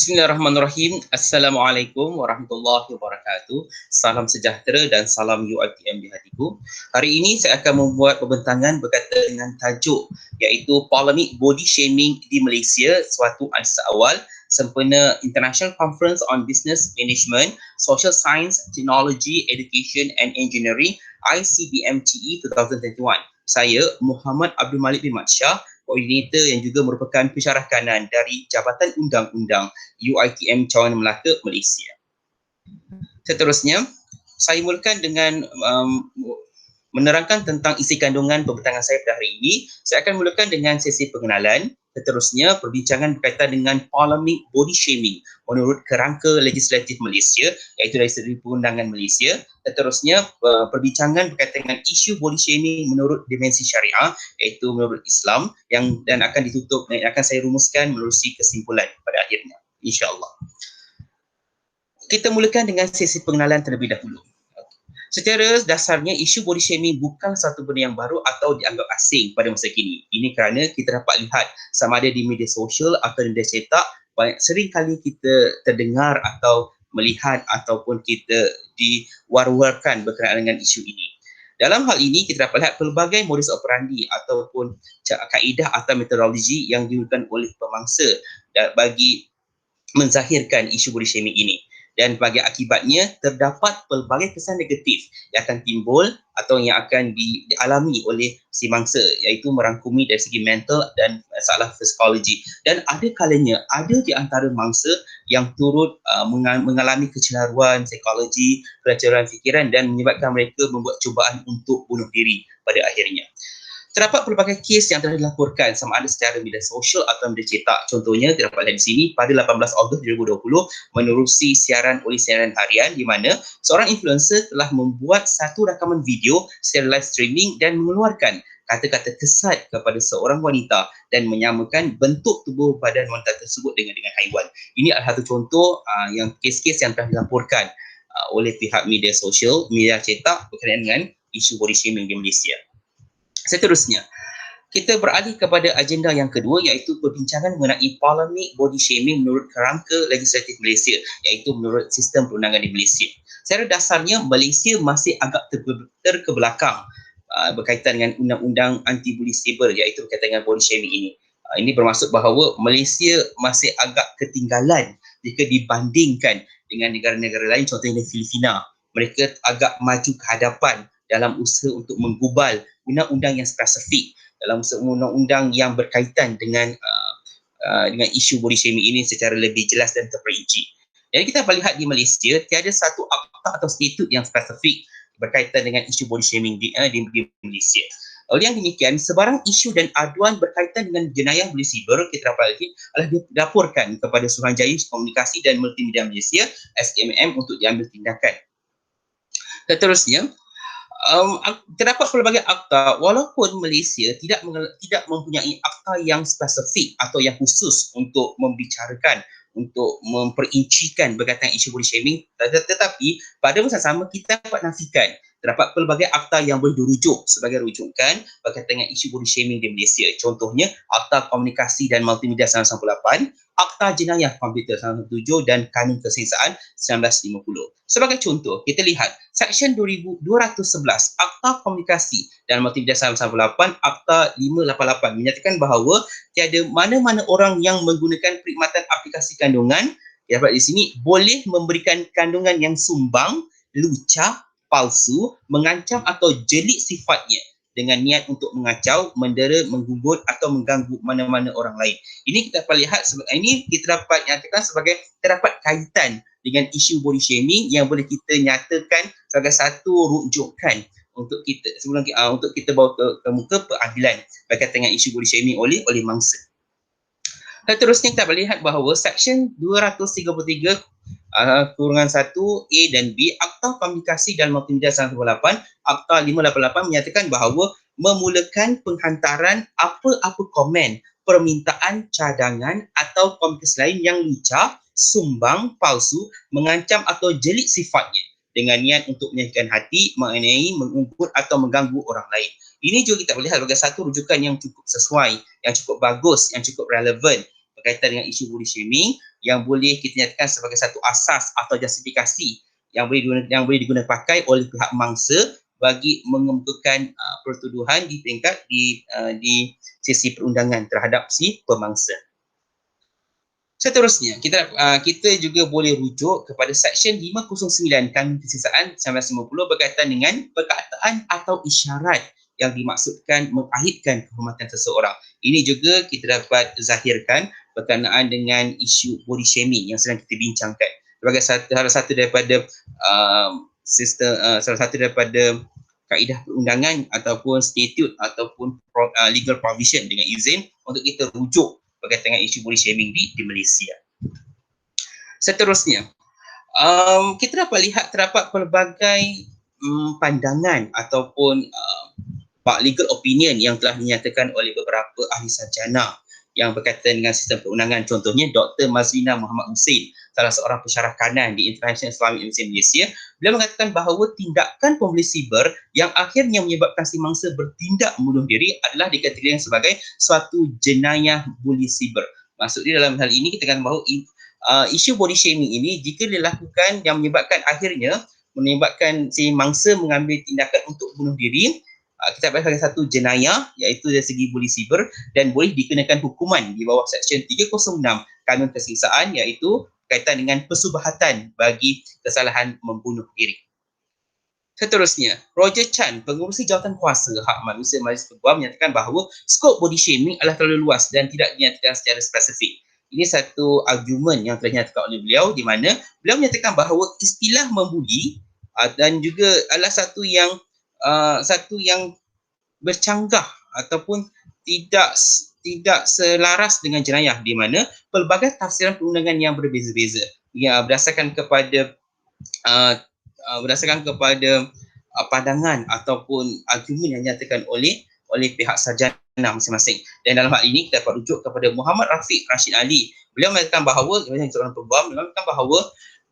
Bismillahirrahmanirrahim. Assalamualaikum warahmatullahi wabarakatuh. Salam sejahtera dan salam UiTM di hatiku. Hari ini saya akan membuat pembentangan berkaitan dengan tajuk iaitu Polemik Body Shaming di Malaysia, suatu hadis awal sempena International Conference on Business Management, Social Science, Technology, Education and Engineering ICBMTE 2021. Saya Muhammad Abdul Malik bin Mat Shah, koordinator yang juga merupakan pensyarah kanan dari Jabatan Undang-Undang UiTM Cawangan Melaka, Malaysia. Seterusnya, saya mulakan dengan menerangkan tentang isi kandungan pembentangan saya pada hari ini. Saya akan mulakan dengan sesi pengenalan. Seterusnya, perbincangan berkaitan dengan polemik body shaming menurut kerangka legislatif Malaysia, iaitu dari segi perundangan Malaysia. Seterusnya, perbincangan berkaitan dengan isu body shaming menurut dimensi syariah, iaitu menurut Islam, dan akan ditutup dan akan saya rumuskan menerusi kesimpulan pada akhirnya, insya-Allah. Kita mulakan dengan sesi pengenalan terlebih dahulu. Secara dasarnya, isu body shaming bukan satu benda yang baru atau dianggap asing pada masa kini. Ini kerana kita dapat lihat sama ada di media sosial atau di media cetak, sering kali kita terdengar atau melihat ataupun kita diwar-warkan berkenaan dengan isu ini. Dalam hal ini, kita dapat lihat pelbagai modus operandi ataupun kaedah atau metodologi yang digunakan oleh pemangsa bagi menzahirkan isu body shaming ini. Dan bagi akibatnya, terdapat pelbagai kesan negatif yang akan timbul atau yang akan dialami oleh si mangsa, iaitu merangkumi dari segi mental dan masalah psikologi. Dan ada kalanya, ada di antara mangsa yang turut mengalami kecelaruan psikologi, keracunan fikiran dan menyebabkan mereka membuat cubaan untuk bunuh diri pada akhirnya. Terdapat pelbagai kes yang telah dilaporkan sama ada secara media sosial atau media cetak. Contohnya, terdapat di sini pada 18 Ogos 2020 menerusi siaran oleh siaran harian di mana seorang influencer telah membuat satu rakaman video secara live streaming dan mengeluarkan kata-kata kesat kepada seorang wanita dan menyamakan bentuk tubuh badan wanita tersebut dengan haiwan. Ini adalah satu contoh yang kes-kes yang telah dilaporkan oleh pihak media sosial, media cetak berkaitan dengan isu body shaming di Malaysia. Seterusnya, kita beralih kepada agenda yang kedua, iaitu perbincangan mengenai polemik body shaming menurut kerangka legislatif Malaysia, iaitu menurut sistem perundangan di Malaysia. Secara dasarnya, Malaysia masih agak terkebelakang berkaitan dengan undang-undang anti-bully cyber, iaitu berkaitan dengan body shaming ini. Ini bermaksud bahawa Malaysia masih agak ketinggalan jika dibandingkan dengan negara-negara lain, contohnya Filipina. Mereka agak maju ke hadapan dalam usaha untuk menggubal undang-undang yang spesifik, dalam undang-undang yang berkaitan dengan isu body shaming ini secara lebih jelas dan terperinci. Jadi kita dapat lihat di Malaysia, tiada satu akta atau statut yang spesifik berkaitan dengan isu body shaming di Malaysia. Oleh yang demikian, sebarang isu dan aduan berkaitan dengan jenayah body cyber kita dapat lihat adalah dilaporkan kepada Suruhanjaya Komunikasi dan Multimedia Malaysia SKMM untuk diambil tindakan. Seterusnya, terdapat pelbagai akta, walaupun Malaysia tidak mempunyai akta yang spesifik atau yang khusus untuk membicarakan, untuk memperincikan berkaitan isu body shaming, tetapi pada masa sama kita dapat nafikan terdapat pelbagai akta yang boleh dirujuk sebagai rujukan berkaitan dengan isu body shaming di Malaysia. Contohnya, Akta Komunikasi dan Multimedia 1998, Akta Jenayah Komputer 1997 dan Kanun Kesengsaan 1950. Sebagai contoh, kita lihat Seksyen 211 Akta Komunikasi dan Multimedia 1998, Akta 588 menyatakan bahawa tiada mana-mana orang yang menggunakan perkhidmatan aplikasi kandungan, dapat di sini, boleh memberikan kandungan yang sumbang, lucah, palsu, mengancam atau jelik sifatnya dengan niat untuk mengacau, mendera, menggugut atau mengganggu mana-mana orang lain. Ini kita dapat lihat, ini kita dapat nyatakan sebagai terdapat kaitan dengan isu body shaming yang boleh kita nyatakan sebagai satu rujukan untuk kita sebelum untuk kita bawa ke muka peradilan berkaitan dengan isu body shaming oleh mangsa. Seterusnya kita dapat lihat bahawa Seksyen 233 kurungan 1 A dan B Akta Komunikasi dan Multimedia 1998, Akta 588 menyatakan bahawa memulakan penghantaran apa-apa komen, permintaan cadangan atau komunikasi lain yang lucah, sumbang, palsu, mengancam atau jelik sifatnya dengan niat untuk menyakitkan hati, menganiaya, mengugut atau mengganggu orang lain. Ini juga kita boleh lihat sebagai satu rujukan yang cukup sesuai, yang cukup bagus, yang cukup relevan berkaitan dengan isu body shaming yang boleh kita nyatakan sebagai satu asas atau justifikasi yang boleh digunakan pakai oleh pihak mangsa bagi mengemukakan pertuduhan di peringkat di sesi perundangan terhadap si pemangsa. Seterusnya, kita juga boleh rujuk kepada Seksyen 509 Kanun Kesisaan 1950 berkaitan dengan perkataan atau isyarat yang dimaksudkan mengaitkan kehormatan seseorang. Ini juga kita dapat zahirkan berkenaan dengan isu body shaming yang sedang kita bincangkan. Sebagai salah satu daripada salah satu daripada kaedah perundangan ataupun statute ataupun legal provision dengan izin untuk kita rujuk berkaitan dengan isu body shaming di Malaysia. Seterusnya, kita dapat lihat terdapat pelbagai pandangan ataupun legal opinion yang telah dinyatakan oleh beberapa ahli sarjana yang berkaitan dengan sistem perundangan. Contohnya Dr. Mazlina Muhammad Hussein, salah seorang pensyarah kanan di International Islamic Museum Malaysia. Beliau mengatakan bahawa tindakan pembuli siber yang akhirnya menyebabkan si mangsa bertindak membunuh diri adalah dikategorikan sebagai suatu jenayah buli siber. Maksudnya dalam hal ini kita katakan bahawa isu body shaming ini jika dilakukan yang menyebabkan si mangsa mengambil tindakan untuk bunuh diri, kita dapat sebagai satu jenayah iaitu dari segi buli siber dan boleh dikenakan hukuman di bawah Seksyen 306 Kanun Kesiksaan iaitu berkaitan dengan persubahatan bagi kesalahan membunuh diri. Seterusnya, Roger Chan, pengurusi jawatan kuasa hak manusia Malaysia Perguam menyatakan bahawa skop body shaming adalah terlalu luas dan tidak dinyatakan secara spesifik. Ini satu argument yang telah dinyatakan oleh beliau di mana beliau menyatakan bahawa istilah membuli dan juga adalah satu yang bercanggah ataupun tidak selaras dengan jenayah di mana pelbagai tafsiran perundangan yang berbeza-beza berdasarkan kepada pandangan ataupun argumen yang dinyatakan oleh pihak sarjana masing-masing. Dan dalam hal ini kita dapat rujuk kepada Muhammad Rafiq Rashid Ali. Beliau mengatakan bahawa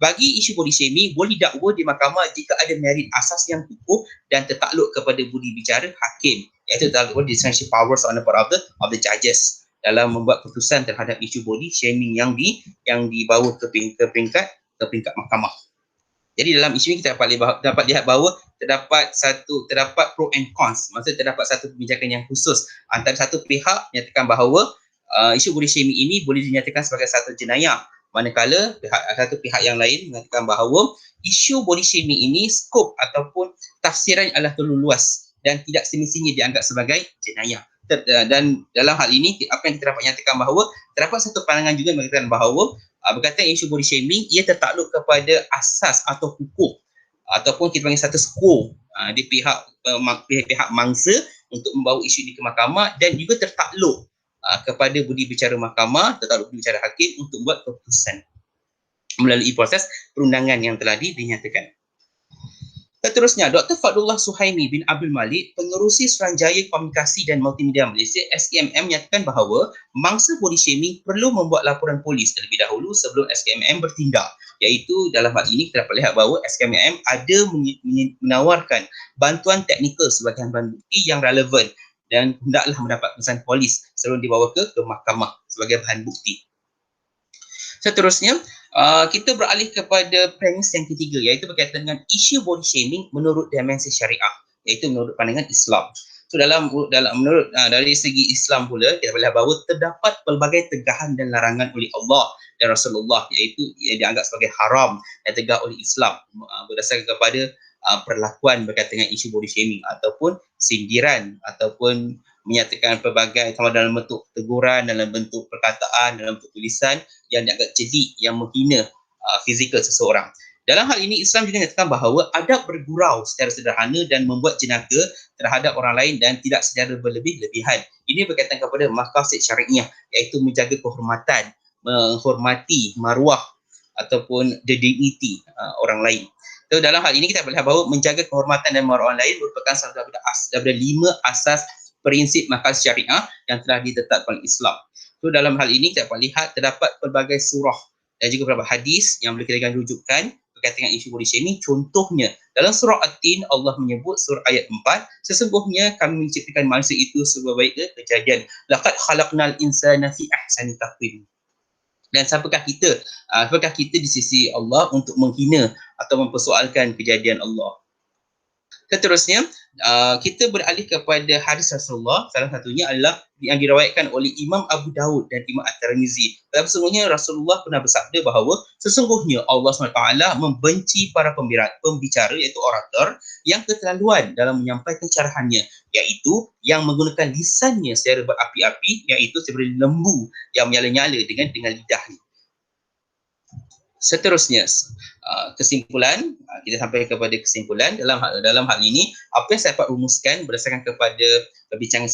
bagi isu body shaming boleh didakwa di mahkamah jika ada merit asas yang kukuh dan tertakluk kepada budi bicara hakim, iaitu tertakluk discretionary powers on the part of the judges dalam membuat keputusan terhadap isu body shaming yang dibawa ke peringkat mahkamah. Jadi dalam isu ini kita dapat lihat bahawa terdapat pro and cons. Maksudnya terdapat satu kebijakan yang khusus antara satu pihak menyatakan bahawa isu body shaming ini boleh dinyatakan sebagai satu jenayah, manakala satu pihak yang lain mengatakan bahawa isu body shaming ini skop ataupun tafsiran adalah terlalu luas dan tidak semestinya dianggap sebagai jenayah. Dan dalam hal ini apa yang kita dapat nyatakan bahawa terdapat satu pandangan juga mengatakan bahawa berkaitan isu body shaming ia tertakluk kepada asas atau hukum ataupun kita panggil status quo di pihak mangsa untuk membawa isu ini ke mahkamah dan juga tertakluk kepada budi bicara mahkamah, tertakluk budi bicara hakim untuk buat keputusan melalui proses perundangan yang telah dinyatakan. Seterusnya, Dr. Fadlullah Suhaimi bin Abdul Malik, pengerusi Suruhanjaya Komunikasi dan Multimedia Malaysia SKMM menyatakan bahawa mangsa body shaming perlu membuat laporan polis terlebih dahulu sebelum SKMM bertindak. Iaitu dalam hal ini kita dapat lihat bahawa SKMM ada menawarkan bantuan teknikal sebagai bahan bukti yang relevan dan hendaklah mendapat perintah polis sebelum dibawa ke mahkamah sebagai bahan bukti. Seterusnya, kita beralih kepada premis yang ketiga iaitu berkaitan dengan isu body shaming menurut dimensi syariah, iaitu menurut pandangan Islam. So dari segi Islam pula kita boleh bahawa terdapat pelbagai tegahan dan larangan oleh Allah dan Rasulullah iaitu yang dianggap sebagai haram dan tegah oleh Islam berdasarkan kepada perlakuan berkaitan dengan isu body shaming ataupun sindiran ataupun menyatakan pelbagai sama dalam bentuk teguran, dalam bentuk perkataan, dalam bentuk tulisan yang dianggap celik, yang menghina fizikal seseorang. Dalam hal ini Islam juga menyatakan bahawa adab bergurau secara sederhana dan membuat jenaka terhadap orang lain dan tidak secara berlebih-lebihan. Ini berkaitan kepada maqasid syariah iaitu menjaga kehormatan, menghormati maruah ataupun the dignity orang lain. So dalam hal ini kita boleh bahawa menjaga kehormatan dan maruah orang lain merupakan salah daripada 5 asas prinsip maqasid syariah yang telah ditetapkan oleh Islam. So dalam hal ini kita dapat lihat terdapat pelbagai surah dan juga beberapa hadis yang boleh kita rujukan berkaitan dengan isu body shaming. Contohnya dalam surah At-Tin Allah menyebut surah ayat 4, sesungguhnya kami menciptakan manusia itu sebaik kejadian. Laqad khalaqnal insana fi ahsani taqwim. Dan apakah kita di sisi Allah untuk menghina atau mempersoalkan kejadian Allah? Seterusnya, kita beralih kepada hadis Rasulullah. Salah satunya adalah yang diriwayatkan oleh Imam Abu Dawud dan Imam At-Tirmizi. Dalam sesungguhnya Rasulullah pernah bersabda bahawa sesungguhnya Allah SWT membenci para pembicara iaitu orator yang keterlaluan dalam menyampaikan carahannya, iaitu yang menggunakan lisannya secara berapi-api, iaitu seperti lembu yang menyala-nyala dengan lidahnya. Seterusnya, kesimpulan, kita sampai kepada kesimpulan dalam hal ini apa yang saya dapat rumuskan berdasarkan kepada perbincangan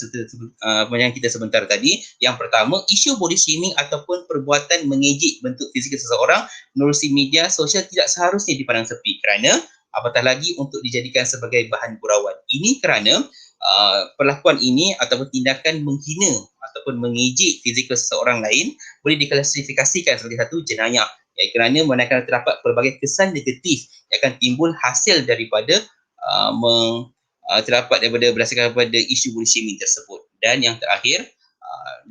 yang kita sebentar tadi. Yang pertama, isu body shaming ataupun perbuatan mengejek bentuk fizikal seseorang menerusi media sosial tidak seharusnya dipandang sepi, kerana apatah lagi untuk dijadikan sebagai bahan gurauan. Ini kerana perlakuan ini ataupun tindakan menghina ataupun mengejek fizikal seseorang lain boleh diklasifikasikan sebagai satu jenayah, kerana mana akan terdapat pelbagai kesan negatif yang akan timbul hasil daripada terdapat berdasarkan kepada isu body shaming tersebut. Dan yang terakhir,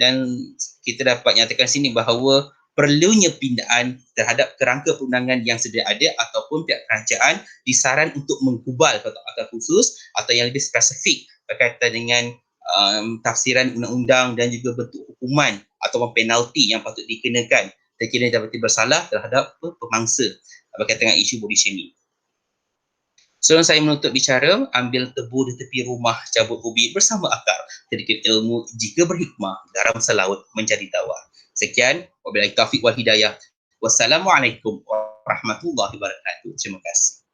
dan kita dapat nyatakan sini bahawa perlunya pindaan terhadap kerangka perundangan yang sedia ada ataupun pihak kerajaan disaran untuk menghubal akal khusus atau yang lebih spesifik berkaitan dengan tafsiran undang-undang dan juga bentuk hukuman atau penalti yang patut dikenakan sekiranya dapati bersalah terhadap pemangsa berkaitan dengan isu body shaming. Sebelum saya menutup bicara, ambil tebu di tepi rumah, cabut ubi bersama akal, sedikit ilmu jika berhikmah, garam selaut menjadi tawar. Sekian, wabillahi taufiq wal hidayah. Wassalamualaikum warahmatullahi wabarakatuh. Terima kasih.